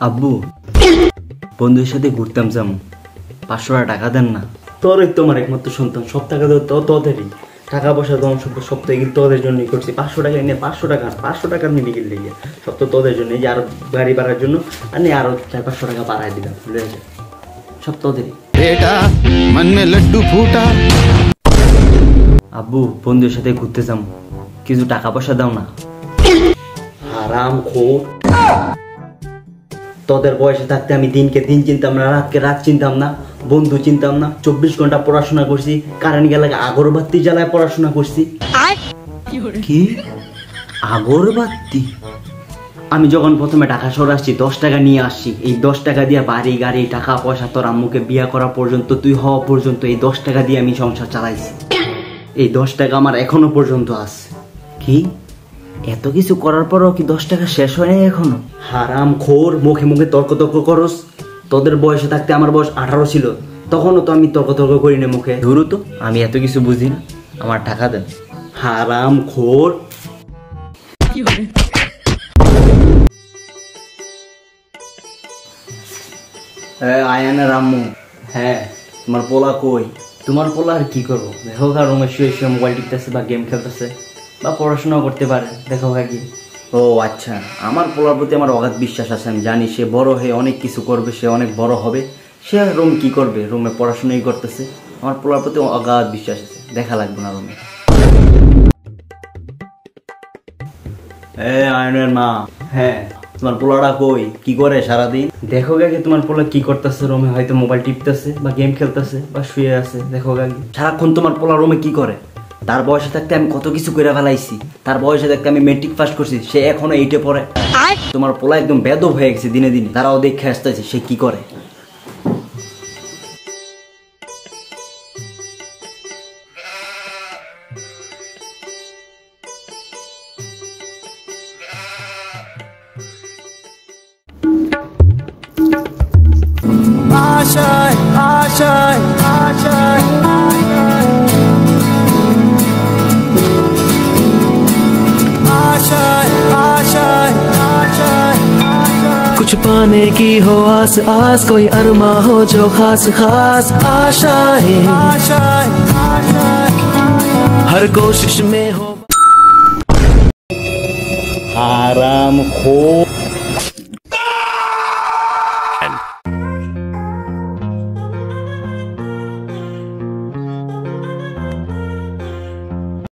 আব্বু বন্ধুদের সাথে ঘুরতাম যেমন 500 টাকা দেন না? তোরই তোমার একমাত্র সন্তান, সব টাকা তো তোদেরই। টাকা পয়সা দম সব তো কিন্তু তোদের জন্যই করছি। 500 টাকা নিয়ে 500 টাকা নিবি গেলে সব তো তোদের জন্য। এই যে আরো গাড়ি ভাড়ার জন্য আর নিয়ে আরো 400-500 টাকা বাড়াই দিলাম, ভুলে গেছে সব তোদেরই। আব্বু বন্ধুদের সাথে ঘুরতে যাম, কিছু টাকা পয়সা দাও না। হারাম খোর, তোদের বয়সে থাকতে আমি দিনকে দিন চিনতাম না, রাতকে রাত চিনতাম না, বন্ধু চিনতাম না। 24 ঘন্টা পড়াশোনা করছি, কারেন্ট গেলে আগরবাতি জ্বালায় পড়াশোনা করছি। কি আগরবাতি? আমি যখন প্রথমে ঢাকা শহরে আসছি 10 টাকা নিয়ে আসছি। এই 10 টাকা দিয়ে বাড়ি গাড়ি টাকা পয়সা, তোর আম্মুকে বিয়ে করা পর্যন্ত, তুই হওয়া পর্যন্ত এই 10 টাকা দিয়ে আমি সংসার চালাইছি। এই 10 টাকা আমার এখনো পর্যন্ত আছে। কি এত কিছু করার পরও কি 10 টাকা শেষ হয় নাই এখনো? হারাম খোর, মুখে মুখে তর্ক করস। তোদের বয়সে থাকতে আমার বয়স 18 ছিল, তখনও তো আমি তর্ক করি না মুখে। ধরু তো, আমি এত কিছু বুঝি না, আমার টাকা দেন। হারাম খোর। আয়ানের আম্মু, হ্যাঁ তোমার পোলা কই? তোমার পোলা আর কি করবো, দেখো গা রুমে শুয়ে শুয়ে মোবাইল টিপতেছে বা গেম খেলতেছে বা পড়াশোনাও করতে পারে, দেখো গা কি। ও আচ্ছা, আমার পোলার প্রতি আমার অগাধ বিশ্বাস আছে। আমি জানি সে বড় হয়ে অনেক কিছু করবে, সে অনেক বড় হবে। সে আর রুম কি করবে, রুমে পড়াশোনাই করতেছে। আমার পোলার প্রতি অগাধ বিশ্বাস আছে, দেখা লাগবে না রুমে। আয়নের মা, হ্যাঁ তোমার পোলাটা কই, কি করে সারাদিন? দেখো গাকে তোমার পোলা কি করতেছে রুমে, হয়তো মোবাইল টিপতেছে বা গেম খেলতেছে বা শুয়ে আছে। দেখো গাকে সারাক্ষণ তোমার পোলা রুমে কি করে? তার বয়সে থাকতে আমি কত কিছু করে ফেলাইছি। তার বয়সে থাকতে আমি মেট্রিক পাস করছি, সে এখনো 8-এ পড়ে। তোমার পোলা একদম বেদব হয়ে গেছে দিনে দিনে। তারাও দেখে আসতেছে সে কি করে। আশায় আশায় আশায় आशाएं आशाएं आशाएं कुछ पाने की हो आस आस, कोई अरमा हो जो खास खास। आशाएं आशाएं हर कोशिश में हो। হারাম খোর।